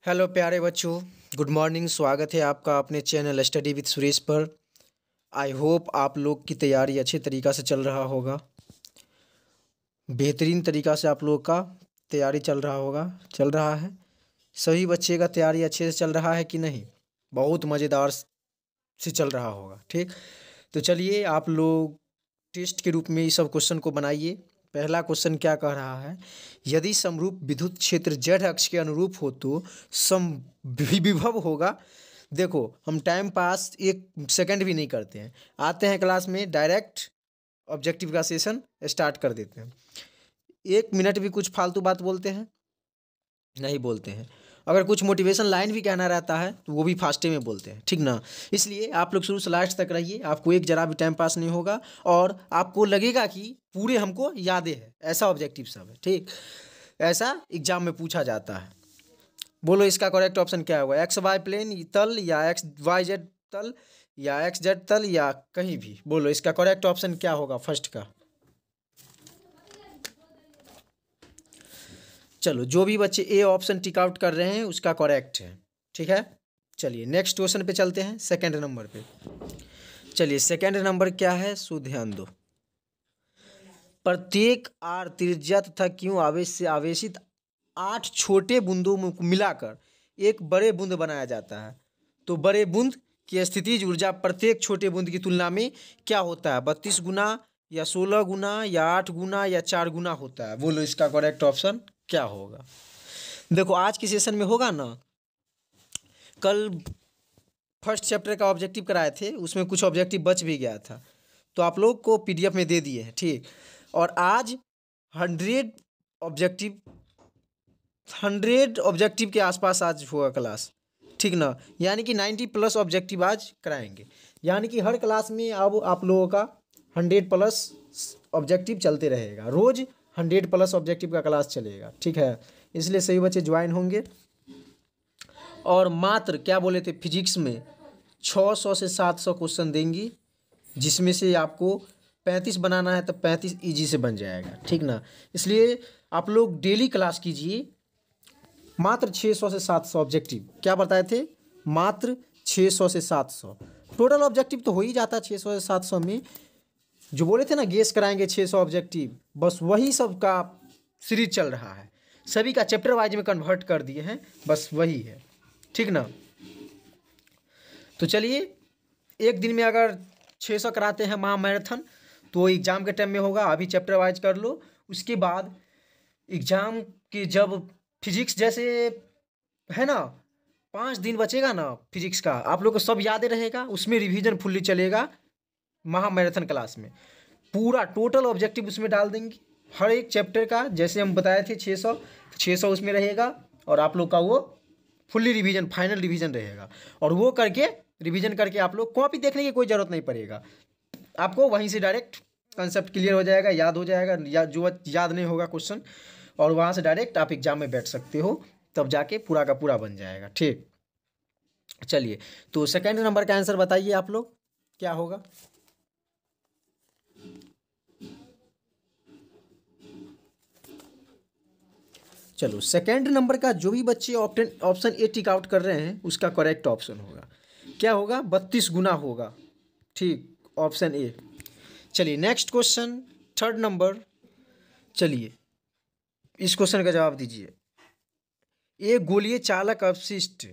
Hello प्यारे बच्चों, good morning. स्वागत है आपका अपने चैनल स्टडी विद सुरेश पर। आई होप आप लोग की तैयारी अच्छे तरीक़ा से चल रहा होगा, बेहतरीन तरीक़ा से आप लोग का तैयारी चल रहा है। सभी बच्चे का तैयारी अच्छे से चल रहा है कि नहीं? बहुत मज़ेदार से चल रहा होगा। ठीक, तो चलिए आप लोग टेस्ट के रूप में इस सब क्वेश्चन को बनाइए। पहला क्वेश्चन क्या कह रहा है, यदि समरूप विद्युत क्षेत्र जेड अक्ष के अनुरूप हो तो विभव होगा। देखो, हम टाइम पास एक सेकंड भी नहीं करते हैं, आते हैं क्लास में डायरेक्ट ऑब्जेक्टिव का सेशन स्टार्ट कर देते हैं। 1 मिनट भी कुछ फालतू बात बोलते हैं नहीं बोलते हैं। अगर कुछ मोटिवेशन लाइन भी कहना रहता है तो वो भी फास्टे में बोलते हैं, ठीक ना। इसलिए आप लोग शुरू से लास्ट तक रहिए, आपको एक जरा भी टाइम पास नहीं होगा और आपको लगेगा कि पूरे हमको यादें है। ऐसा ऑब्जेक्टिव सब है, ठीक। ऐसा एग्जाम में पूछा जाता है। बोलो इसका करेक्ट ऑप्शन क्या होगा? एक्स वाई प्लेन तल या एक्स वाई जेड तल या एक्स जेड तल या कहीं भी। बोलो इसका करेक्ट ऑप्शन क्या होगा फर्स्ट का? चलो, जो भी बच्चे ए ऑप्शन टिक आउट कर रहे हैं उसका करेक्ट है, ठीक है। चलिए नेक्स्ट क्वेश्चन पे चलते हैं, सेकंड नंबर पे। चलिए सेकंड नंबर क्या है, सो ध्यान दो। प्रत्येक आर त्रिज्या तथा क्यों आवेश से आवेशित 8 छोटे बूंदों में मिलाकर एक बड़े बूंद बनाया जाता है। तो बड़े बूंद की स्थितिज ऊर्जा प्रत्येक छोटे बूंद की तुलना में क्या होता है? 32 गुना या 16 गुना या 8 गुना या 4 गुना होता है। बोलो इसका करेक्ट ऑप्शन क्या होगा? देखो आज के सेशन में होगा ना, कल फर्स्ट चैप्टर का ऑब्जेक्टिव कराए थे, उसमें कुछ ऑब्जेक्टिव बच भी गया था तो आप लोग को पीडीएफ में दे दिए हैं, ठीक। और आज 100 ऑब्जेक्टिव के आसपास आज होगा क्लास, ठीक ना। यानी कि 90+ ऑब्जेक्टिव आज कराएंगे। यानी कि हर क्लास में अब आप लोगों का 100+ ऑब्जेक्टिव चलते रहेगा, रोज़ 100+ ऑब्जेक्टिव का क्लास चलेगा, ठीक है। इसलिए सही बच्चे ज्वाइन होंगे। और मात्र क्या बोले थे, फिजिक्स में 600 से 700 क्वेश्चन देंगी, जिसमें से आपको 35 बनाना है तो 35 ईजी से बन जाएगा, ठीक ना। इसलिए आप लोग डेली क्लास कीजिए। मात्र 600 से 700 ऑब्जेक्टिव क्या बताए थे? मात्र 600 से 700 टोटल ऑब्जेक्टिव तो हो ही जाता है 600 से 700 में। जो बोले थे ना गेस कराएंगे 600 ऑब्जेक्टिव, बस वही सब का सीरीज चल रहा है। सभी का चैप्टर वाइज में कन्वर्ट कर दिए हैं, बस वही है, ठीक ना। तो चलिए, एक दिन में अगर 600 कराते हैं महामैराथन तो एग्ज़ाम के टाइम में होगा। अभी चैप्टर वाइज कर लो, उसके बाद एग्ज़ाम के जब फिजिक्स जैसे है ना 5 दिन बचेगा ना फिजिक्स का, आप लोग को सब याद रहेगा, उसमें रिवीजन फुल्ली चलेगा। महामैराथन क्लास में पूरा टोटल ऑब्जेक्टिव उसमें डाल देंगे हर एक चैप्टर का। जैसे हम बताए थे 600 उसमें रहेगा और आप लोग का वो फुल्ली रिवीजन, फाइनल रिवीजन रहेगा। और वो करके रिवीजन करके आप लोग कॉपी देखने की कोई ज़रूरत नहीं पड़ेगा, आपको वहीं से डायरेक्ट कंसेप्ट क्लियर हो जाएगा, याद हो जाएगा, या जो याद नहीं होगा क्वेश्चन, और वहाँ से डायरेक्ट आप एग्जाम में बैठ सकते हो, तब जाके पूरा का पूरा बन जाएगा, ठीक। चलिए, तो सेकंड नंबर का आंसर बताइए आप लोग क्या होगा? चलो, सेकंड नंबर का जो भी बच्चे ऑप्शन ए टिक आउट कर रहे हैं उसका करेक्ट ऑप्शन होगा क्या होगा? 32 गुना होगा, ठीक, ऑप्शन ए। चलिए नेक्स्ट क्वेश्चन, थर्ड नंबर। चलिए इस क्वेश्चन का जवाब दीजिए। एक गोलीय चालक अपशिष्ट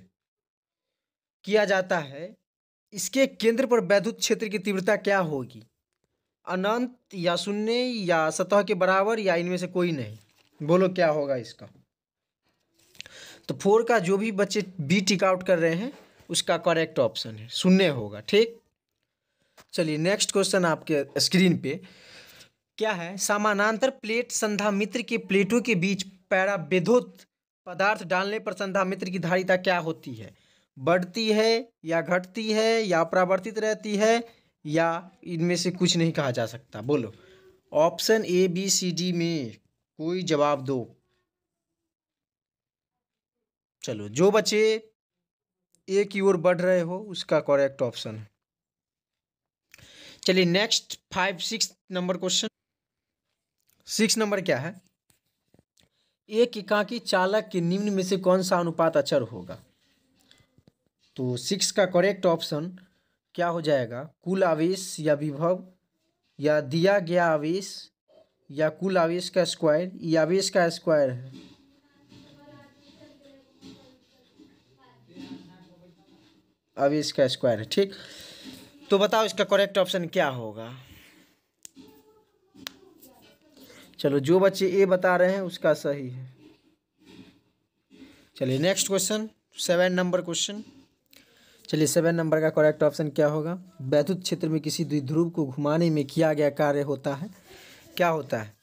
किया जाता है, इसके केंद्र पर वैद्युत क्षेत्र की तीव्रता क्या होगी? अनंत या शून्य या सतह के बराबर या इनमें से कोई नहीं। बोलो क्या होगा इसका? तो 4 का जो भी बच्चे बी टिक आउट कर रहे हैं उसका करेक्ट ऑप्शन है शून्य होगा, ठीक। चलिए नेक्स्ट क्वेश्चन आपके स्क्रीन पे क्या है? समानांतर प्लेट संधामित्र के प्लेटों के बीच पैराविद्युत पदार्थ डालने पर संधामित्र की धारिता क्या होती है? बढ़ती है या घटती है या अपरावर्तित रहती है या इनमें से कुछ नहीं कहा जा सकता। बोलो option A B C D में कोई जवाब दो। चलो, जो बच्चे ए की ओर बढ़ रहे हो उसका करेक्ट ऑप्शन है। चलिए नेक्स्ट 5 6 नंबर क्वेश्चन। 6 नंबर क्या है? एक एकाकी चालक के निम्न में से कौन सा अनुपात अचर होगा? तो 6 का करेक्ट ऑप्शन क्या हो जाएगा? कुल आवेश या विभव, या दिया गया आवेश, या कुल आवेश का स्क्वायर, या आवेश का स्क्वायर है। आवेश का स्क्वायर है। ठीक, तो बताओ इसका करेक्ट ऑप्शन क्या होगा? चलो, जो बच्चे ए बता रहे हैं उसका सही है। चलिए नेक्स्ट क्वेश्चन, 7 नंबर क्वेश्चन। चलिए 7 नंबर का करेक्ट ऑप्शन क्या होगा? वैद्युत क्षेत्र में किसी द्विध्रुव को घुमाने में किया गया कार्य होता है। क्या होता है?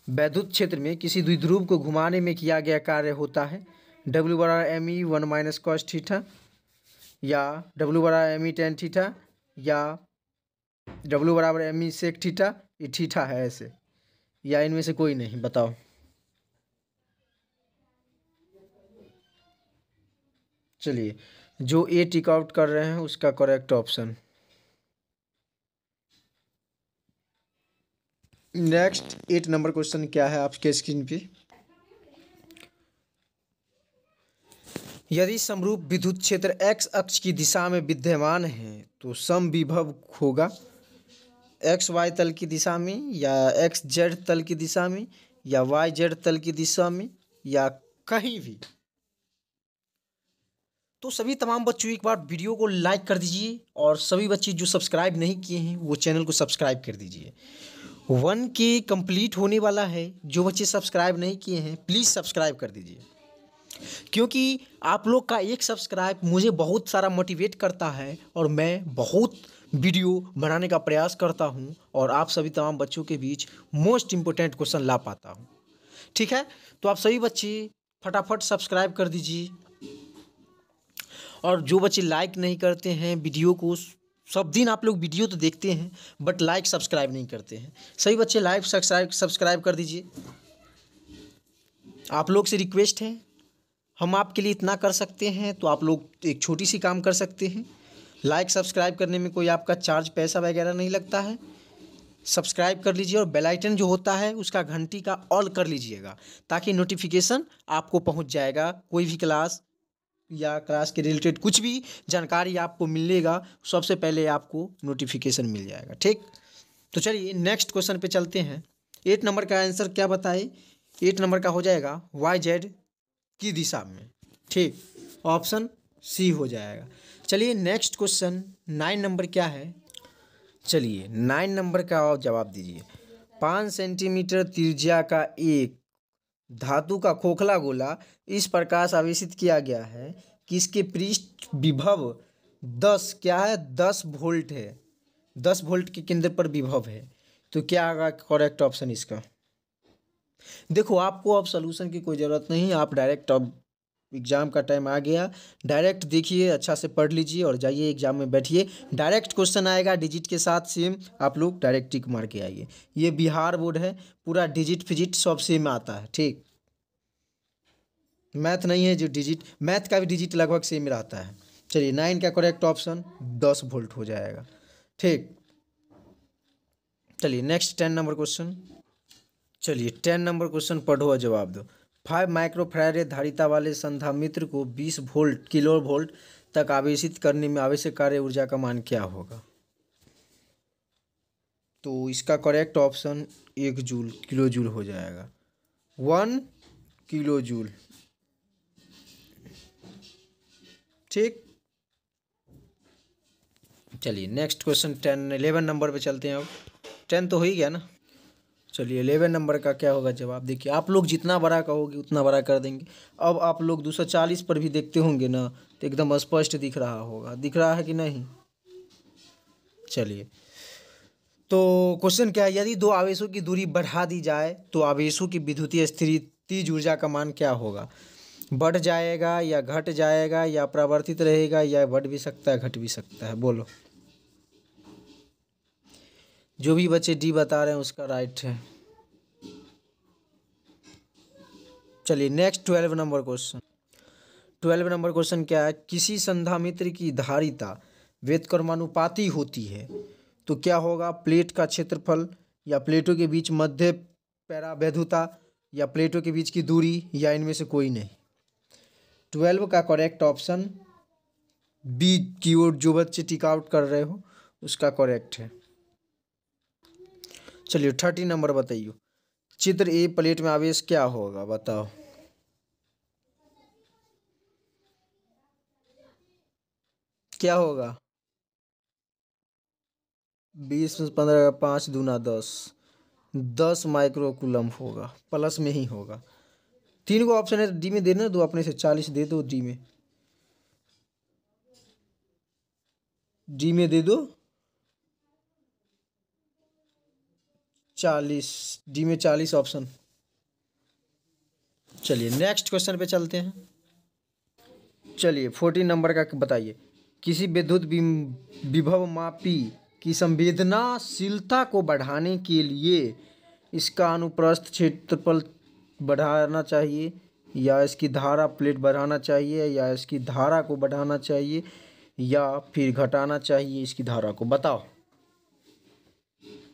वैद्युत क्षेत्र में किसी द्विध्रुव को घुमाने में किया गया कार्य होता है W बराबर ME 1 माइनस कॉस थीटा, या W बराबर ME tan थीटा, या W बराबर ME सेक थीटा। ये थीटा है ऐसे, या इनमें से कोई नहीं? बताओ। चलिए, जो ए टिक आउट कर रहे हैं उसका correct option. Next 8 number question क्या है आपके स्क्रीन पे? यदि समरूप विद्युत क्षेत्र x अक्ष की दिशा में विद्यमान है तो समविभव होगा एक्स वाई तल की दिशा में, या एक्स जेड तल की दिशा में, या वाई जेड तल की दिशा में, या कहीं भी। तो सभी तमाम बच्चों एक बार वीडियो को लाइक कर दीजिए, और सभी बच्चे जो सब्सक्राइब नहीं किए हैं वो चैनल को सब्सक्राइब कर दीजिए। 1K कंप्लीट होने वाला है। जो बच्चे सब्सक्राइब नहीं किए हैं प्लीज़ सब्सक्राइब कर दीजिए, क्योंकि आप लोग का एक सब्सक्राइब मुझे बहुत सारा मोटिवेट करता है, और मैं बहुत वीडियो बनाने का प्रयास करता हूं, और आप सभी तमाम बच्चों के बीच मोस्ट इम्पोर्टेंट क्वेश्चन ला पाता हूं। ठीक है, तो आप सभी बच्चे फटाफट सब्सक्राइब कर दीजिए, और जो बच्चे लाइक नहीं करते हैं वीडियो को, सब दिन आप लोग वीडियो तो देखते हैं बट लाइक सब्सक्राइब नहीं करते हैं, सभी बच्चे लाइक सब्सक्राइब कर दीजिए। आप लोग से रिक्वेस्ट है, हम आपके लिए इतना कर सकते हैं तो आप लोग एक छोटी सी काम कर सकते हैं। लाइक सब्सक्राइब करने में कोई आपका चार्ज पैसा वगैरह नहीं लगता है। सब्सक्राइब कर लीजिए, और बेल आइकन जो होता है उसका घंटी का ऑल कर लीजिएगा, ताकि नोटिफिकेशन आपको पहुंच जाएगा। कोई भी क्लास या क्लास के रिलेटेड कुछ भी जानकारी आपको मिलेगा, सबसे पहले आपको नोटिफिकेशन मिल जाएगा। ठीक, तो चलिए नेक्स्ट क्वेश्चन पे चलते हैं। 8 नंबर का आंसर क्या बताए? 8 नंबर का हो जाएगा वाई जेड की दिशा में। ठीक, ऑप्शन सी हो जाएगा। चलिए नेक्स्ट क्वेश्चन 9 नंबर क्या है? चलिए 9 नंबर का आप जवाब दीजिए। 5 सेंटीमीटर त्रिज्या का एक धातु का खोखला गोला इस प्रकार से आवेशित किया गया है कि इसके पृष्ठ विभव 10 क्या है? 10 वोल्ट है। 10 वोल्ट के केंद्र पर विभव है। तो क्या आएगा करेक्ट ऑप्शन इसका? देखो, आपको अब सॉल्यूशन की कोई ज़रूरत नहीं, आप डायरेक्ट, अब एग्ज़ाम का टाइम आ गया, डायरेक्ट देखिए, अच्छा से पढ़ लीजिए और जाइए एग्ज़ाम में बैठिए। डायरेक्ट क्वेश्चन आएगा डिजिट के साथ सेम, आप लोग डायरेक्ट टिक मार के आइए। ये बिहार बोर्ड है, पूरा डिजिट फिजिट सब सेम आता है। ठीक, मैथ नहीं है जो डिजिट, मैथ का भी डिजिट लगभग सेम रहता है। चलिए 9 का करेक्ट ऑप्शन 10 वोल्ट हो जाएगा। ठीक, चलिए नेक्स्ट 10 नंबर क्वेश्चन। चलिए 10 नंबर क्वेश्चन पढ़ो और जवाब दो। 5 माइक्रोफैराड धारिता वाले संधामित्र को 20 वोल्ट किलो वोल्ट तक आवेशित करने में आवश्यक कार्य ऊर्जा का मान क्या होगा? तो इसका correct option 1 joule kilo joule हो जाएगा। 1 किलो जूल। ठीक, चलिए नेक्स्ट क्वेश्चन 11 नंबर पे चलते हैं। अब 10 तो हो ही गया ना। चलिए 11 नंबर का क्या होगा जवाब? देखिए, आप लोग जितना बड़ा कहोगे उतना बड़ा कर देंगे। अब आप लोग 240 पर भी देखते होंगे ना, तो एकदम स्पष्ट दिख रहा होगा। दिख रहा है कि नहीं? चलिए, तो क्वेश्चन क्या है? यदि दो आवेशों की दूरी बढ़ा दी जाए तो आवेशों की विद्युतीय स्थितिज ऊर्जा का मान क्या होगा? बढ़ जाएगा, या घट जाएगा, या अपरिवर्तित रहेगा, या बढ़ भी सकता है घट भी सकता है? बोलो। जो भी बच्चे डी बता रहे हैं उसका राइट है। चलिए next 12 number question. 12 number question क्या है? किसी संधामित्र की धारिता व्युत्क्रमानुपाती होती है तो क्या होगा? प्लेट का क्षेत्रफल, या प्लेटों के बीच मध्य पैरावैधुता, या प्लेटों के बीच की दूरी, या इनमें से कोई नहीं। 12 का करेक्ट ऑप्शन बी की ओर जो बच्चे टिक आउट कर रहे हो उसका करेक्ट है। चलिए 30 नंबर बताइए। चित्र ए प्लेट में आवेश क्या होगा, बताओ। क्या होगा? 20 में 15 का 5 दूना 10, 10 माइक्रोकूलम होगा, प्लस में ही होगा। 3 को ऑप्शन है, डी में देना दो, अपने से 40 दे दो, डी में दे दो 40, डी में 40 ऑप्शन। चलिए नेक्स्ट क्वेश्चन पे चलते हैं। चलिए 14 नंबर का बताइए। किसी विद्युत विभव मापी की संवेदनाशीलता को बढ़ाने के लिए इसका अनुप्रस्थ क्षेत्रफल बढ़ाना चाहिए, या इसकी धारा प्लेट बढ़ाना चाहिए, या इसकी धारा को बढ़ाना चाहिए, या फिर घटाना चाहिए इसकी धारा को, बताओ।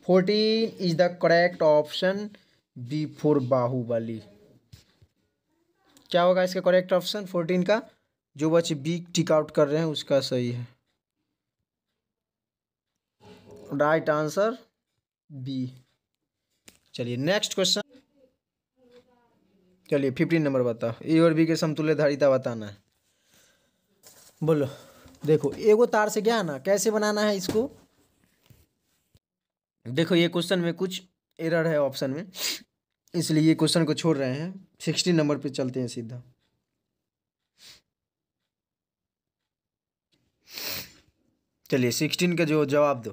14 is the correct option B for Baahubali. क्या होगा इसका करेक्ट ऑप्शन 14 का? जो बच्चे बी टिक आउट कर रहे हैं उसका सही है। Right answer B. चलिए नेक्स्ट क्वेश्चन। चलिए 15 नंबर बताओ। ए और बी के समतुल्य धारिता बताना है। बोलो। देखो एगो तार से क्या है ना, कैसे बनाना है इसको। देखो ये क्वेश्चन में कुछ एरर है ऑप्शन में, इसलिए ये क्वेश्चन को छोड़ रहे हैं। 16 नंबर पे चलते हैं सीधा। चलिए 16 का जो जवाब दो।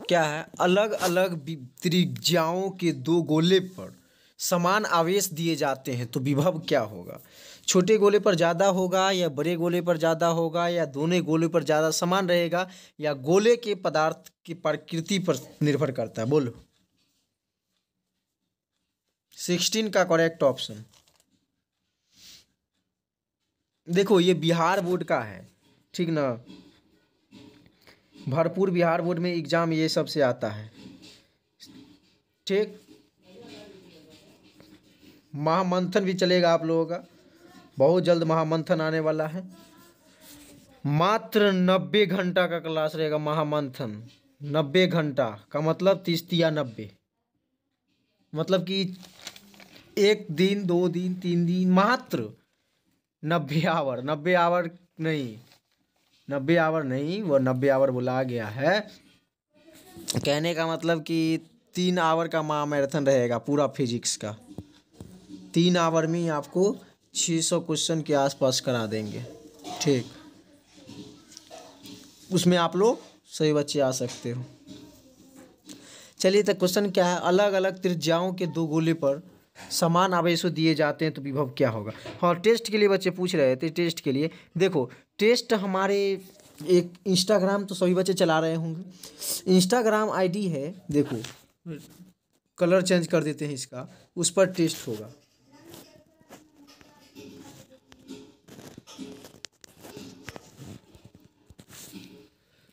क्या है? अलग अलग त्रिज्याओं के दो गोले पर समान आवेश दिए जाते हैं तो विभव क्या होगा? छोटे गोले पर ज़्यादा होगा, या बड़े गोले पर ज़्यादा होगा, या दोनों गोले पर ज़्यादा समान रहेगा, या गोले के पदार्थ की प्रकृति पर निर्भर करता है? बोलो। 16 का करेक्ट ऑप्शन। देखो ये बिहार बोर्ड का है, ठीक ना। भरपूर बिहार बोर्ड में एग्जाम ये सबसे आता है, ठीक। महामंथन भी चलेगा आप लोगों का, बहुत जल्द महामंथन आने वाला है। मात्र 90 घंटा का क्लास रहेगा महामंथन। 90 घंटा का मतलब 30 या 90, मतलब कि 1 दिन 2 दिन 3 दिन, मात्र 90 आवर। 90 आवर नहीं, 90 आवर नहीं, वो 90 आवर बुला गया है। कहने का मतलब कि 3 आवर का महामैराथन रहेगा पूरा फिजिक्स का। 3 आवर में ही आपको 600 क्वेश्चन के आसपास करा देंगे, ठीक। उसमें आप लोग सही बच्चे आ सकते हो। चलिए तो क्वेश्चन क्या है? अलग अलग त्रिज्याओं के दो गोले पर समान आवेशों दिए जाते हैं तो विभव क्या होगा? हाँ टेस्ट के लिए बच्चे पूछ रहे थे। टेस्ट के लिए देखो, टेस्ट हमारे एक इंस्टाग्राम तो सभी बच्चे चला रहे होंगे। इंस्टाग्राम आईडी है, देखो कलर चेंज कर देते हैं इसका, उस पर टेस्ट होगा।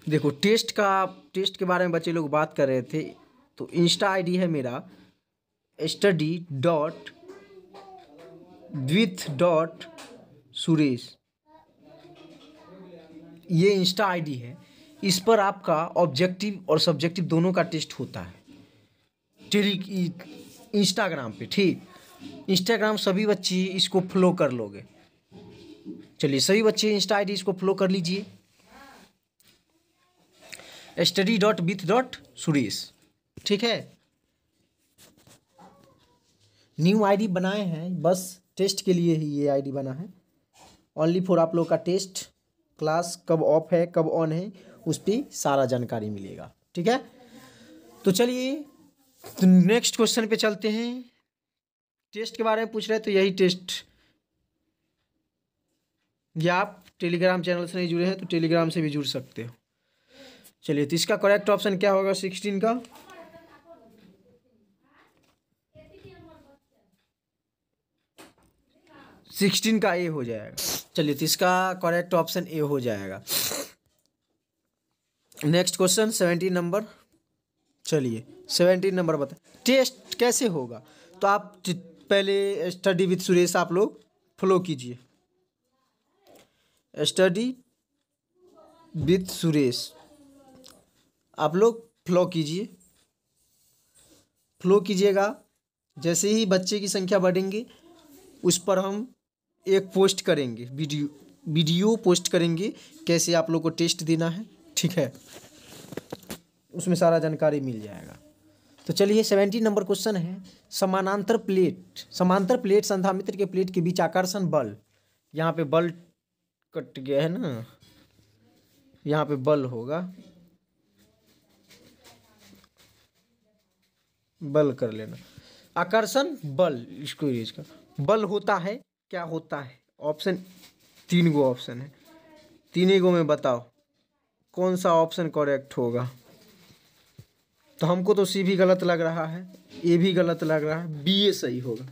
देखो टेस्ट के बारे में बच्चे लोग बात कर रहे थे, तो इंस्टा आईडी है मेरा study.with.suresh, ये इंस्टा आईडी है। इस पर आपका ऑब्जेक्टिव और सब्जेक्टिव दोनों का टेस्ट होता है इंस्टाग्राम पे, ठीक। इंस्टाग्राम सभी बच्चे इसको फॉलो कर लोगे। चलिए सभी बच्चे इंस्टा आईडी इसको फॉलो कर लीजिए, study.with.suresh, ठीक है। न्यू आईडी बनाए हैं, बस टेस्ट के लिए ही ये आईडी बना है। ओनली फॉर आप लोग का टेस्ट, क्लास कब ऑफ है कब ऑन है उस पर सारा जानकारी मिलेगा, ठीक है। तो चलिए तो नेक्स्ट क्वेश्चन पे चलते हैं। टेस्ट के बारे में पूछ रहे हैं तो यही टेस्ट, या आप टेलीग्राम चैनल से नहीं जुड़े हैं तो टेलीग्राम से भी जुड़ सकते हो। चलिए तो इसका करेक्ट ऑप्शन क्या होगा 16 का? सिक्सटीन का ए हो जाएगा। चलिए तो इसका करेक्ट ऑप्शन ए हो जाएगा। Next question 17 number. चलिए 17 नंबर बता, टेस्ट कैसे होगा? तो आप पहले स्टडी विद सुरेश आप लोग फॉलो कीजिए। स्टडी विद सुरेश आप लोग फॉलो कीजिए। फ्लो कीजिएगा। जैसे ही बच्चे की संख्या बढ़ेंगी उस पर हम एक पोस्ट करेंगे, वीडियो पोस्ट करेंगे कैसे आप लोग को टेस्ट देना है, ठीक है। उसमें सारा जानकारी मिल जाएगा। तो चलिए 17 नंबर क्वेश्चन है, समानांतर प्लेट संधामित्र के प्लेट के बीच आकर्षण बल। यहाँ पे बल कट गया है ना, यहाँ पे बल होगा, बल कर लेना। आकर्षण बल, इसको इरेज कर। बल होता है, क्या होता है? ऑप्शन 3 गो ऑप्शन है, 3 गो में बताओ कौन सा ऑप्शन करेक्ट होगा। तो हमको तो सी भी गलत लग रहा है, ए भी गलत लग रहा है, बी ए सही होगा।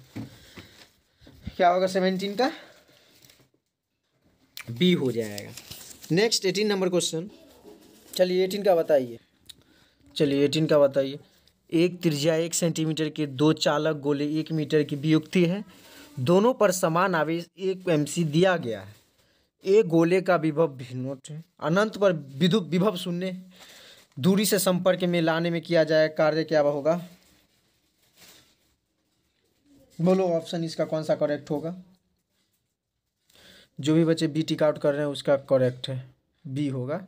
क्या होगा 17 का? बी हो जाएगा। Next 18 number question. चलिए 18 का बताइए। चलिए 18 का बताइए। एक त्रिज्या 1 सेंटीमीटर के 2 चालक गोले 1 मीटर की वियुक्ति है। दोनों पर समान आवेश 1 mc दिया गया है। एक गोले का विभव भिन्न है, अनंत पर विद्युत विभव शून्य है। दूरी से संपर्क में लाने में किया जाए कार्य क्या होगा? बोलो ऑप्शन इसका कौन सा करेक्ट होगा। जो भी बच्चे बी टिक आउट कर रहे हैं उसका करेक्ट है, बी होगा।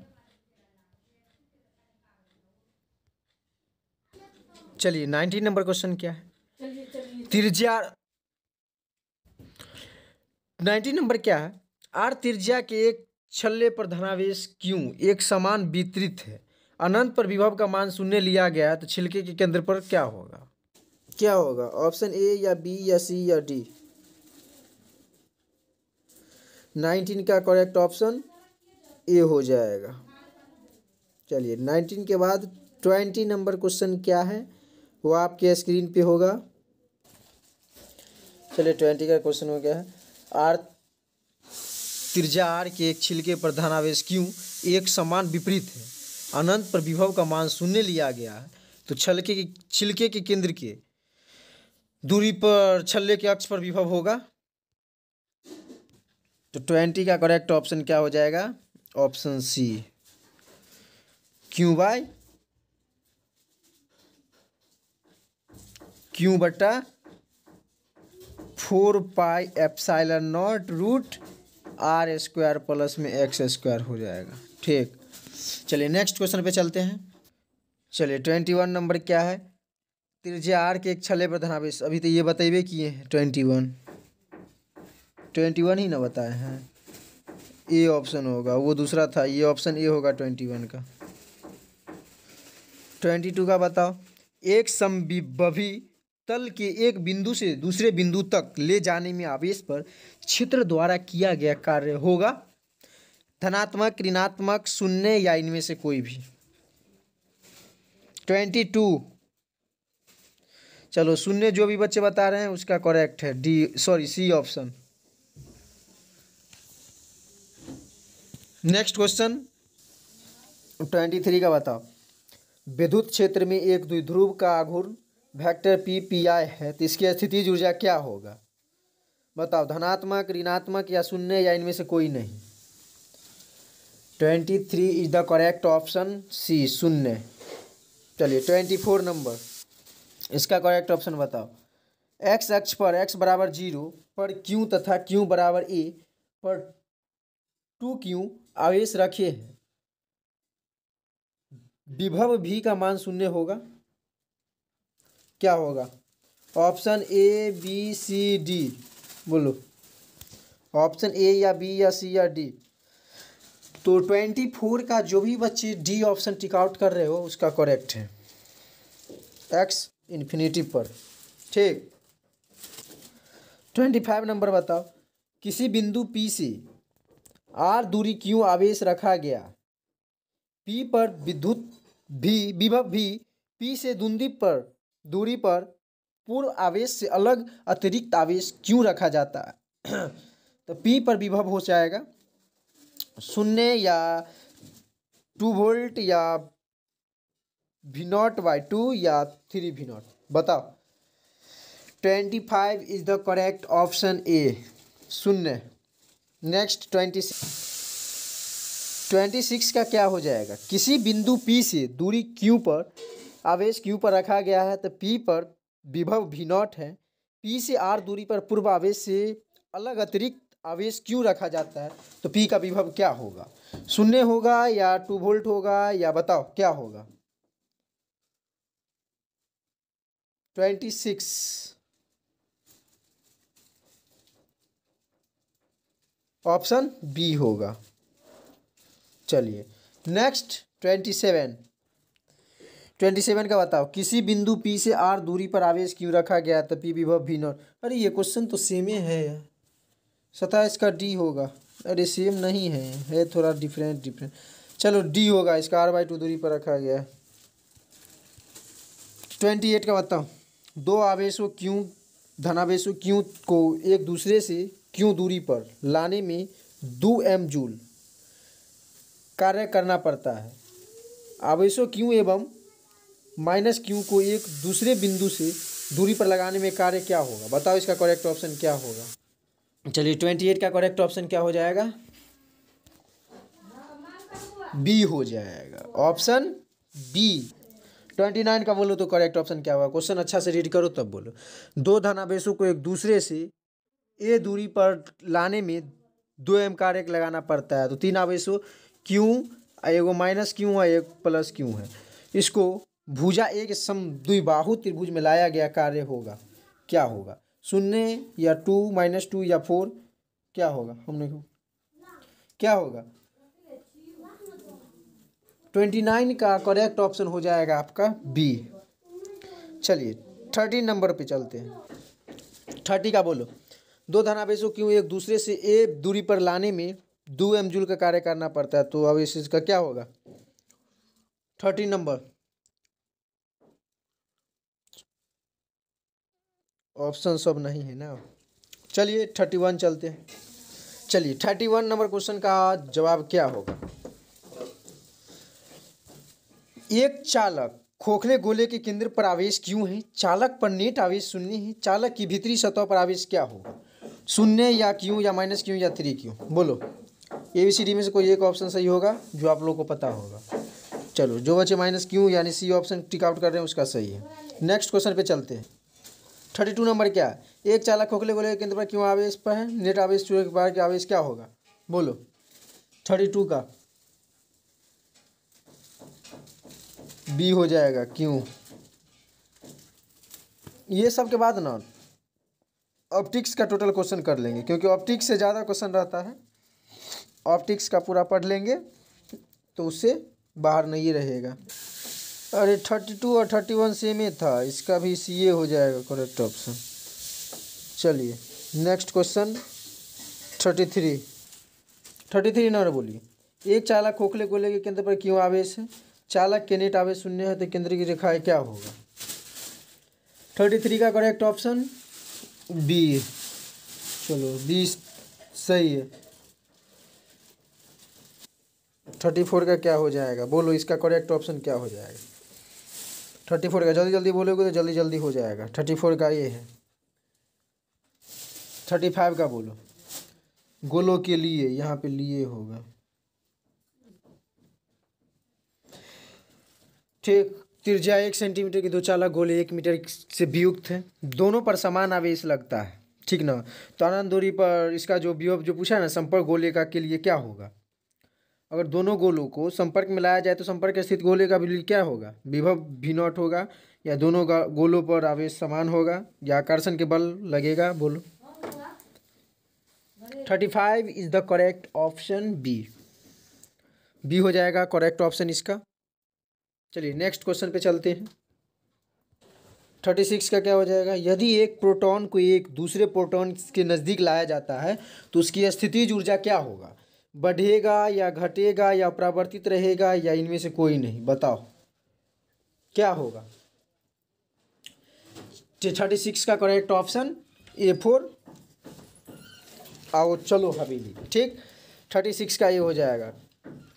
चलिए 19 नंबर क्वेश्चन क्या है? त्रिज्या 19 नंबर क्या है? आर त्रिज्या के एक छल्ले पर धनावेश क्यों एक समान वितरित है, अनंत पर विभव का मान शून्य लिया गया है, तो छिलके के केंद्र पर क्या होगा? क्या होगा? ऑप्शन ए या बी या सी या डी? 19 का करेक्ट ऑप्शन ए हो जाएगा। चलिए 19 के बाद 20 नंबर क्वेश्चन क्या है वो आपके स्क्रीन पे होगा। चलिए 20 का क्वेश्चन हो गया है, आर त्रिज्या आर के एक छिलके पर धनावेश क्यों एक समान विपरीत है, अनंत पर विभव का मान शून्य लिया गया है, तो छिलके के केंद्र के दूरी पर छल्ले के अक्ष पर विभव होगा। तो 20 का करेक्ट ऑप्शन क्या हो जाएगा? ऑप्शन सी, क्यों बटा 4 pi epsilon naught root R square plus में एक्स स्क्वायर हो जाएगा, ठीक। चलिए नेक्स्ट क्वेश्चन पे चलते हैं। चलिए 21 नंबर क्या है? त्रिज्या आर के एक छल्ले पर धनावेश, अभी तो ये बतेबे किए हैं। 21 ही ना बताए हैं, ए ऑप्शन होगा, वो दूसरा था, ये ऑप्शन ए होगा 21 का। 22 का बताओ। एक समविभवी तल के एक बिंदु से दूसरे बिंदु तक ले जाने में आवेश पर क्षेत्र द्वारा किया गया कार्य होगा धनात्मक, ऋणात्मक, शून्य या इनमें से कोई भी। 22, चलो शून्य जो भी बच्चे बता रहे हैं उसका करेक्ट है सी ऑप्शन। नेक्स्ट क्वेश्चन 23 का बताओ। विद्युत क्षेत्र में एक द्विध्रुव का आघूर्ण वेक्टर पी आई है, तो इसकी स्थितिज ऊर्जा क्या होगा? बताओ, धनात्मक, ऋणात्मक या शून्य या इनमें से कोई नहीं। 23 is the correct option C, शून्य। चलिए 24 नंबर, इसका करेक्ट ऑप्शन बताओ। एक्स अक्ष पर x बराबर 0 पर Q तथा Q बराबर a पर 2Q आवेश रखे हैं, विभव v का मान शून्य होगा। क्या होगा? Option A B C D, बोलो ऑप्शन ए या बी या सी या डी। तो 24 का जो भी बच्चे डी ऑप्शन टिक आउट कर रहे हो उसका करेक्ट है, एक्स इन्फिनिटी पर, ठीक। 25 नंबर बताओ। किसी बिंदु P से R दूरी क्यों आवेश रखा गया, P पर विद्युत विभव भी P से दूरी पर पूर्व आवेश से अलग अतिरिक्त आवेश क्यों रखा जाता है? तो P पर विभव हो जाएगा 0 या 2 वोल्ट या V0/2 या 3 V0। बताओ 25 is the correct option A, शून्य। नेक्स्ट 26 का क्या हो जाएगा? किसी बिंदु P से दूरी Q पर आवेश Q पर रखा गया है तो P पर विभव V0 है। P से R दूरी पर पूर्व आवेश से अलग अतिरिक्त आवेश Q रखा जाता है तो P का विभव क्या होगा? शून्य होगा या 2 वोल्ट होगा, या बताओ क्या होगा? 26 ऑप्शन बी होगा। चलिए नेक्स्ट 27 का बताओ। किसी बिंदु P से R दूरी पर आवेश क्यों रखा गया तो P विभव V0। अरे ये क्वेश्चन तो सेम है यार, 27 का डी होगा। अरे सेम नहीं है थोड़ा डिफरेंट। चलो डी होगा, इसका R/2 दूरी पर रखा गया है। 28 का बताओ। दो आवेशों क्यों धनावेशों क्यों को एक दूसरे से क्यों दूरी पर लाने में 2 m जूल कार्य करना पड़ता है। आवेशों क्यों एवं माइनस क्यों को एक दूसरे बिंदु से दूरी पर लगाने में कार्य क्या होगा? बताओ इसका करेक्ट ऑप्शन क्या होगा? चलिए 28 का करेक्ट ऑप्शन क्या हो जाएगा? बी हो जाएगा, ऑप्शन बी। 29 का बोलो तो करेक्ट ऑप्शन क्या होगा? क्वेश्चन अच्छा से रीड करो तब बोलो। दो धनावेशों को एक दूसरे से ए दूरी पर लाने में 2 m कार्य लगाना पड़ता है तो 3 आवेशों क्यों, एगो माइनस क्यों है, एक प्लस क्यों है। इसको भुजा एक समद्विबाहु त्रिभुज में लाया गया कार्य होगा, क्या होगा? 0 या 2 -2 या 4 क्या होगा? हमने क्या होगा? 29 का करेक्ट ऑप्शन हो जाएगा आपका बी। चलिए 30 नंबर पे चलते हैं। 30 का बोलो। दो धनावेशों क्यों एक दूसरे से ए दूरी पर लाने में 2 m जूल का कार्य करना पड़ता है तो आवेश इसका क्या होगा? 30 नंबर ऑप्शन सब नहीं है ना। चलिए 31 चलते हैं। चलिए 31 नंबर क्वेश्चन का जवाब क्या होगा? एक चालक खोखले गोले के केंद्र पर आवेश क्यों है, चालक पर नेट आवेश 0 है, चालक की भीतरी सतह पर आवेश क्या होगा? 0 या क्यों या माइनस क्यों या 3 क्यों? बोलो। ABCD में से कोई एक ऑप्शन सही होगा जो आप लोगों को पता होगा। चलो जो बच्चे माइनस क्यों यानी सी ऑप्शन टिक आउट कर रहे हैं उसका सही है। नेक्स्ट क्वेश्चन पे चलते हैं। 32 नंबर क्या है? एक चालक खोखले गोले के केंद्र पर क्यों आवेश पर है, नेट आवेश चूहे के बाहर के आवेश क्या होगा? बोलो 32 का बी हो जाएगा, क्यों। ये सब के बाद ना ऑप्टिक्स का टोटल क्वेश्चन कर लेंगे क्योंकि ऑप्टिक्स से ज़्यादा क्वेश्चन रहता है। ऑप्टिक्स का पूरा पढ़ लेंगे तो उससे बाहर नहीं रहेगा। अरे 32 और 31 सेम ही था, इसका भी CA हो जाएगा करेक्ट ऑप्शन। चलिए नेक्स्ट क्वेश्चन 33 नंबर बोलिए। एक चालक खोखले गोले के केंद्र पर क्यों आवेश है, चालक के नेट आवेश 0 है तो केंद्र की रेखाएं क्या होगा? 33 का करेक्ट ऑप्शन बी। चलो बी सही है। 34 का क्या हो जाएगा? बोलो इसका करेक्ट ऑप्शन क्या हो जाएगा? 34 का जल्दी बोलोगे तो जल्दी हो जाएगा। 34 का ये है। 35 का बोलो। गोलों के लिए यहाँ पे लिए होगा। ठीक, त्रिज्या 1 सेंटीमीटर के दो चालक गोले 1 मीटर से वियुक्त हैं, दोनों पर समान आवेश लगता है, ठीक ना। तो अनंत दूरी पर इसका जो विभव जो पूछा है ना संपर्क गोले का के लिए क्या होगा? अगर दोनों गोलों को संपर्क में लाया जाए तो संपर्क स्थित गोले का विभव क्या होगा? विभव V0 होगा, या दोनों गोलों पर आवेश समान होगा, या आकर्षण के बल लगेगा? बोलो। 35 is the correct option B हो जाएगा करेक्ट ऑप्शन इसका। चलिए नेक्स्ट क्वेश्चन पे चलते हैं। 36 का क्या हो जाएगा? यदि एक प्रोटॉन को एक दूसरे प्रोटॉन के नज़दीक लाया जाता है तो उसकी स्थितिज ऊर्जा क्या होगा? बढ़ेगा या घटेगा या परावर्तित रहेगा या इनमें से कोई नहीं? बताओ क्या होगा? 36 का करेक्ट ऑप्शन A4। आओ चलो हवेली, ठीक। 36 का ये हो जाएगा।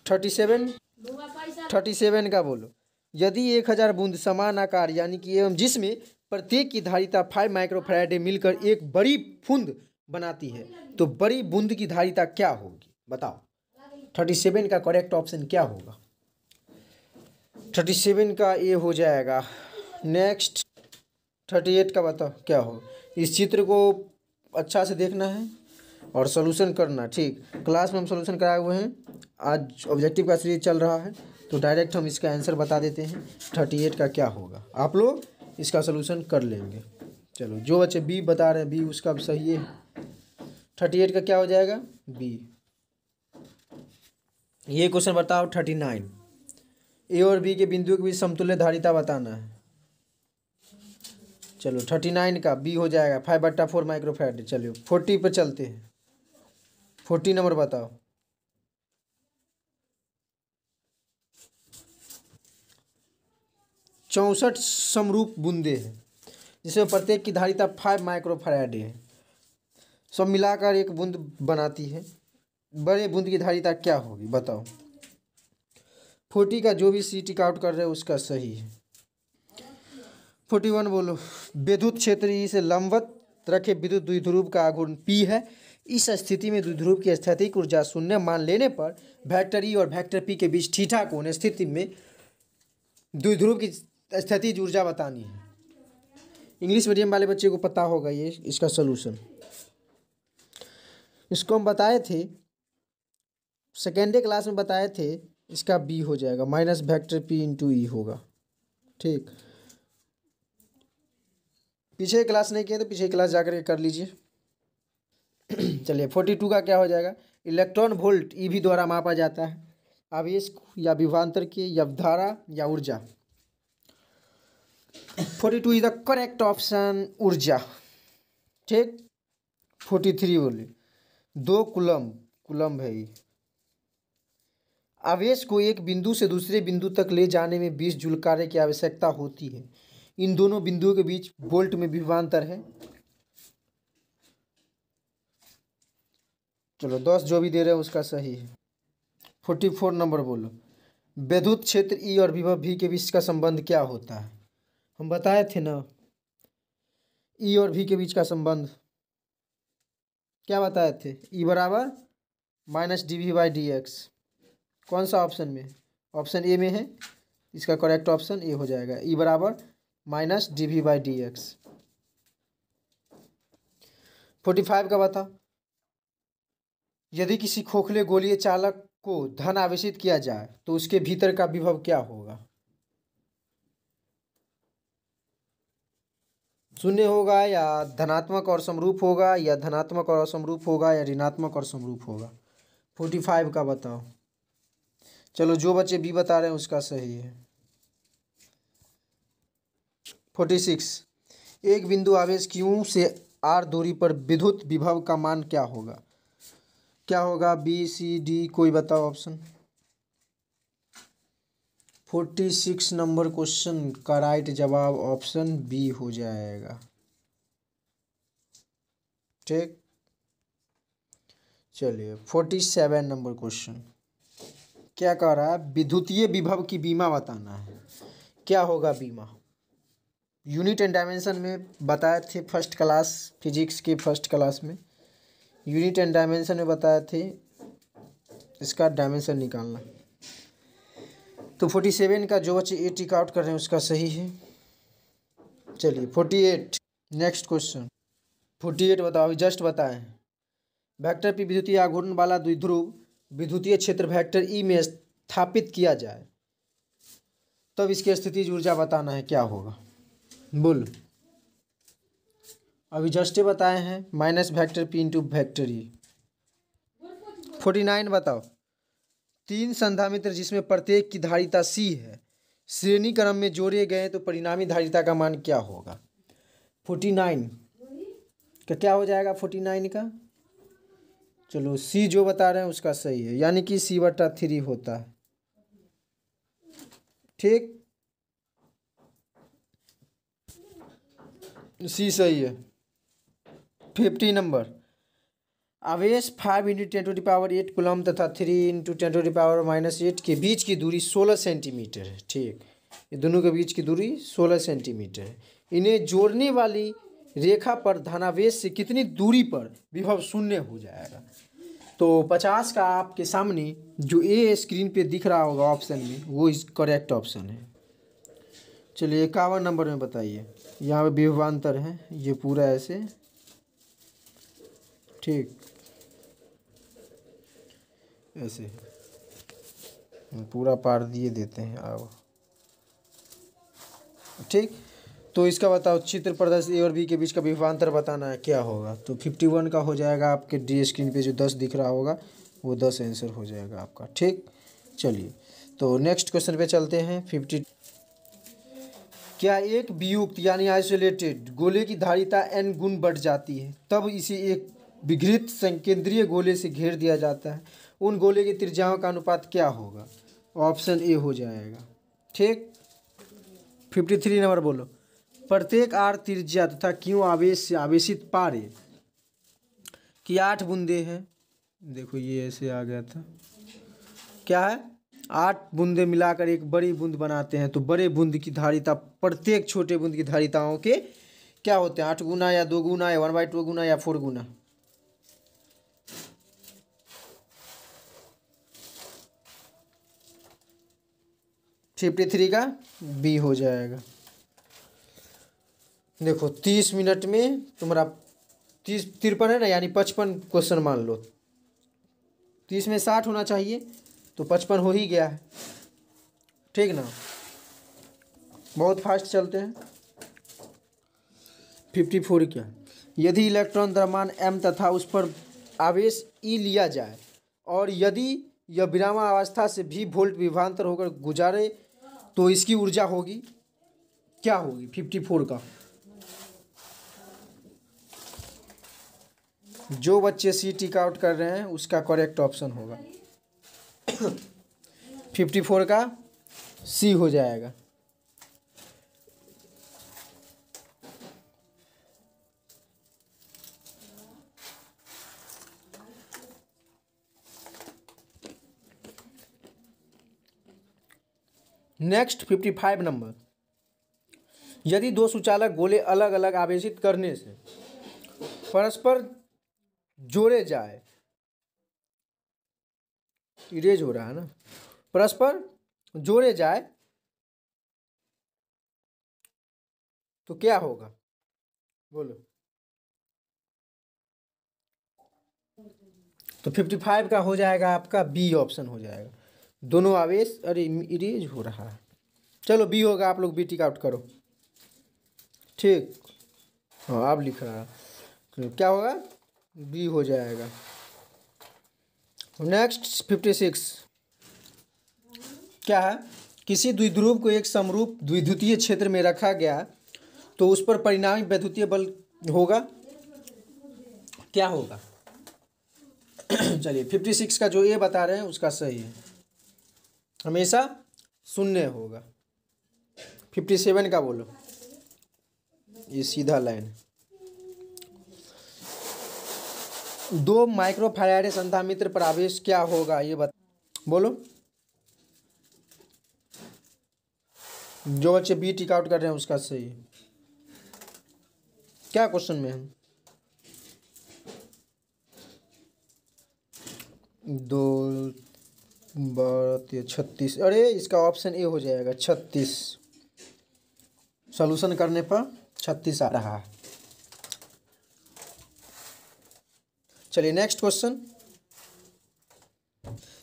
37 का बोलो। यदि 1000 बूंद समान आकार यानी कि एवं जिसमें प्रत्येक की धारिता 5 माइक्रोफैराड मिलकर एक बड़ी बूंद बनाती है, तो बड़ी बूंद की धारिता क्या होगी बताओ। 37 का करेक्ट ऑप्शन क्या होगा? 37 का ए हो जाएगा। नेक्स्ट 38 का बताओ क्या हो। इस चित्र को अच्छा से देखना है और सॉल्यूशन करना। ठीक, क्लास में हम सॉल्यूशन कराए हुए हैं, आज ऑब्जेक्टिव का सीरीज चल रहा है, तो डायरेक्ट हम इसका आंसर बता देते हैं 38 का क्या होगा। आप लोग इसका सॉल्यूशन कर लेंगे। चलो, जो बच्चे बी बता रहे हैं बी उसका सही है। 38 का क्या हो जाएगा? बी। ये क्वेश्चन बताओ 39। ए और बी के बिंदुओं के बीच समतुल्य धारिता बताना है। चलो 39 का बी हो जाएगा 5/4 माइक्रोफैराड। चलिए 40 पर चलते हैं। 40 नंबर बताओ। चौंसठ समरूप बूंदे हैं जिसमें प्रत्येक की धारिता 5 माइक्रोफैराड है। सब मिलाकर एक बूंद बनाती है। बड़े बूंद की धारिता क्या होगी बताओ। 40 का जो भी सी टिक आउट कर रहे हैं उसका सही है। 41 बोलो। विद्युत क्षेत्र ई से लंबवत रखे विद्युत द्विध्रुव का आघूर्ण P है। इस स्थिति में द्विध्रुव की स्थैतिक ऊर्जा शून्य मान लेने पर वेक्टर ई और वेक्टर P के बीच थीटा कोण स्थिति में द्विध्रुव की स्थितिज ऊर्जा बतानी है। इंग्लिश मीडियम वाले बच्चे को पता होगा ये इसका सलूशन। इसको हम बताए थे सेकेंडे क्लास में बताए थे। इसका बी हो जाएगा माइनस वेक्टर पी इंटू ई होगा। ठीक, पीछे क्लास नहीं किए तो पीछे क्लास जाकर के कर लीजिए। चलिए 42 का क्या हो जाएगा। इलेक्ट्रॉन वोल्ट ईवी द्वारा मापा जाता है आवेश या विभवांतर की या धारा या ऊर्जा। 42 इज द करेक्ट ऑप्शन, ऊर्जा। ठीक, 43 बोले 2 कुलम्ब है ये। आवेश को एक बिंदु से दूसरे बिंदु तक ले जाने में 20 जूल कार्य की आवश्यकता होती है। इन दोनों बिंदुओं के बीच वोल्ट में विभवांतर है। चलो 10 जो भी दे रहे हैं उसका सही है। 44 नंबर बोलो। विद्युत क्षेत्र ई और विभव V के बीच का संबंध क्या होता है? हम बताए थे ना, ई और V के बीच का संबंध क्या बताए थे। ई बराबर माइनस dV/dx। कौन सा ऑप्शन में? ऑप्शन ए में है। इसका करेक्ट ऑप्शन ए हो जाएगा। ई बराबर माइनस dV/dx। 45 का बता। यदि किसी खोखले गोलीय चालक को धन आवेशित किया जाए तो उसके भीतर का विभव क्या होगा? शून्य होगा या धनात्मक और समरूप होगा या धनात्मक और असमरूप होगा या ऋणात्मक और समरूप होगा? 45 का बताओ। चलो जो बच्चे बी बता रहे हैं उसका सही है। 46 एक बिंदु आवेश Q से R दूरी पर विद्युत विभव का मान क्या होगा? क्या होगा? बी सी डी कोई बताओ ऑप्शन। 46 नंबर क्वेश्चन का राइट जवाब ऑप्शन बी हो जाएगा। ठीक, चलिए 47 नंबर क्वेश्चन क्या कह रहा है। विद्युतीय विभव की बीमा बताना है। क्या होगा बीमा? यूनिट एंड डायमेंशन में बताए थे फर्स्ट क्लास फिजिक्स के फर्स्ट क्लास में। यूनिट एंड डायमेंशन में बताए थे इसका डायमेंशन निकालना। तो 47 का जो बच्चे ए टिक आउट कर रहे हैं उसका सही है। चलिए 48 नेक्स्ट क्वेश्चन। 48 बताओ, जस्ट बताएं। वेक्टर पी विद्युतीय आघूर्ण वाला द्विध्रुव विद्युतीय क्षेत्र वेक्टर ई में स्थापित किया जाए तब इसकी स्थितिज ऊर्जा बताना है। क्या होगा बोल। अभी जस्ट बताए हैं minus vector P into vector E. 49 बताओ। 3 संधामित्र जिसमें प्रत्येक की धारिता C है श्रेणी क्रम में जोड़े गए तो परिणामी धारिता का मान क्या होगा? 49 का क्या हो जाएगा? 49 का चलो C जो बता रहे हैं उसका सही है, यानी कि C/3 होता है। ठीक, C सही है। 50 नंबर। आवेश 5 × 10⁸ कूलम तथा 3 × 10⁻⁻8 के बीच की दूरी 16 सेंटीमीटर है। ठीक, ये दोनों के बीच की दूरी 16 सेंटीमीटर है। इन्हें जोड़ने वाली रेखा पर धनावेश से कितनी दूरी पर विभव शून्य हो जाएगा। तो 50 का आपके सामने जो ए स्क्रीन पे दिख रहा होगा ऑप्शन में, वो इस करेक्ट ऑप्शन है। चलिए 51 नंबर में बताइए। यहाँ पे विभवांतर है, ये पूरा ऐसे, ठीक ऐसे पूरा पार दिए देते हैं अब, ठीक। तो इसका बताओ, चित्र प्रदर्शित ए और बी के बीच का विभवांतर बताना है, क्या होगा। तो 51 का हो जाएगा आपके डी स्क्रीन पे जो 10 दिख रहा होगा, वो 10 आंसर हो जाएगा आपका, ठीक। चलिए तो नेक्स्ट क्वेश्चन पे चलते हैं। 50, क्या एक वियुक्त यानी आइसोलेटेड गोले की धारिता n गुण बढ़ जाती है तब इसे एक विघृत संकेंद्रीय गोले से घेर दिया जाता है, उन गोले की त्रिज्याओं का अनुपात क्या होगा। ऑप्शन ए हो जाएगा, ठीक। 53 नंबर बोलो। प्रत्येक आर त्रिज्या तथा क्यों आवेश से आवेशित पारे की 8 बूंदे हैं। देखो ये ऐसे आ गया था, क्या है, 8 बूंदे मिलाकर एक बड़ी बूंद बनाते हैं। तो बड़े बूंद की धारिता प्रत्येक छोटे बूंद की धारिताओं के क्या होते हैं, 8 गुना या 2 गुना या 1/2 गुना या 4 गुना। फिफ्टी थ्री का बी हो जाएगा। देखो 30 मिनट में तुम्हारा 53 है ना, यानी 55 क्वेश्चन मान लो। 30 में 60 होना चाहिए, तो 55 हो ही गया है, ठीक ना। बहुत फास्ट चलते हैं। 54 क्या, यदि इलेक्ट्रॉन द्रव्यमान m तथा उस पर आवेश E लिया जाए और यदि यह विरामावस्था से भी वोल्ट विभवांतर होकर गुजारे तो इसकी ऊर्जा होगी, क्या होगी। 54 का जो बच्चे सी टिक आउट कर रहे हैं उसका करेक्ट ऑप्शन होगा 54 का सी हो जाएगा। नेक्स्ट 55 नंबर, यदि दो सुचालक गोले अलग अलग आवेशित करने से परस्पर जोड़े जाए, इरेज हो रहा है ना, परस्पर जोड़े जाए तो क्या होगा, बोलो। तो 55 का हो जाएगा आपका बी ऑप्शन हो जाएगा, दोनों आवेश, अरे इरेज हो रहा है, चलो बी होगा, आप लोग बी टिक आउट करो, ठीक। हाँ आप लिख रहा है, तो क्या होगा, बी हो जाएगा। नेक्स्ट 56 क्या है, किसी द्विध्रुव को एक समरूप द्विध्रुवीय क्षेत्र में रखा गया तो उस पर परिणामी वैद्युतीय बल होगा, क्या होगा। चलिए 56 का जो ए बता रहे हैं उसका सही है, हमेशा शून्य होगा। 57 का बोलो, ये सीधा लाइन। 2 माइक्रोफैराड संधामित्र पर आवेश क्या होगा, ये बोलो। जो बच्चे बी टिक आउट कर रहे हैं उसका सही है। क्या क्वेश्चन में हम 2 12 36, अरे इसका ऑप्शन ए हो जाएगा 36, सॉल्यूशन करने पर 36 आ रहा है। चलिए नेक्स्ट क्वेश्चन,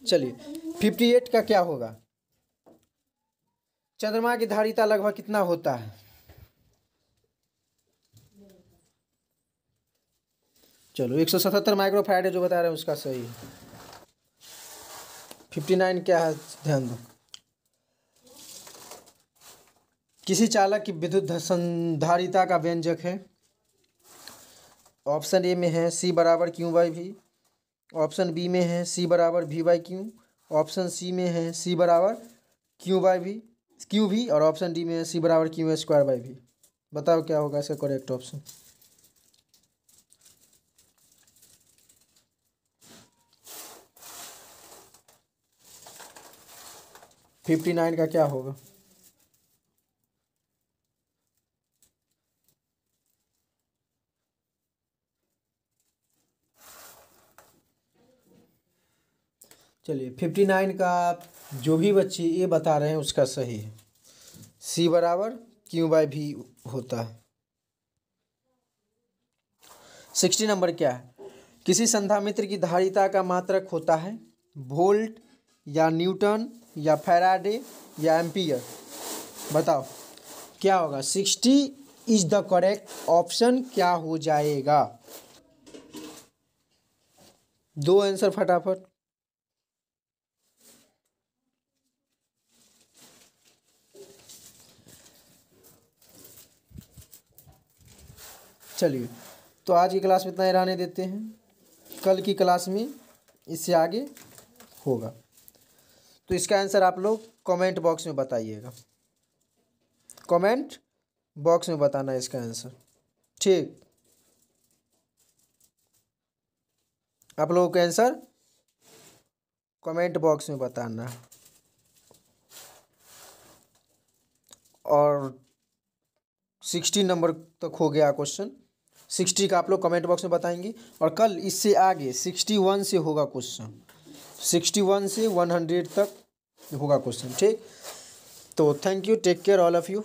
चलिए 58 का क्या होगा, चंद्रमा की धारिता लगभग कितना होता है। चलो 177 माइक्रोफैराड है जो बता रहे हैं उसका सही है। 59 क्या है, ध्यान दो, किसी चालक की विद्युत संधारिता का व्यंजक है। ऑप्शन ए में है सी बराबर Q by V, option B में है सी बराबर V by Q, option C में है सी बराबर Q by V Q V, और ऑप्शन डी में है सी बराबर क्यू स्क्वायर बाई वी। बताओ क्या होगा इसका करेक्ट ऑप्शन। फिफ्टी 59 का क्या होगा, चलिए 59 का जो भी बच्चे ये बता रहे हैं उसका सही है। सी बराबर Q/V होता है। 60 नंबर क्या है? किसी संधामित्र की धारिता का मात्रक होता है वोल्ट या न्यूटन या फैराडे या एम्पियर। बताओ क्या होगा? 60 इज द करेक्ट ऑप्शन क्या हो जाएगा? दो आंसर फटाफट। चलिए तो आज की क्लास में इतना ही रहने देते हैं, कल की क्लास में इससे आगे होगा। तो इसका आंसर आप लोग कमेंट बॉक्स में बताइएगा, कमेंट बॉक्स में बताना है इसका आंसर। ठीक, आप लोगों का आंसर कमेंट बॉक्स में बताना है। और 60 नंबर तक हो गया क्वेश्चन। 60 का आप लोग कमेंट बॉक्स में बताएंगे और कल इससे आगे 61 से होगा क्वेश्चन, 61 से 100 तक होगा क्वेश्चन। ठीक, तो thank you, take care all of you.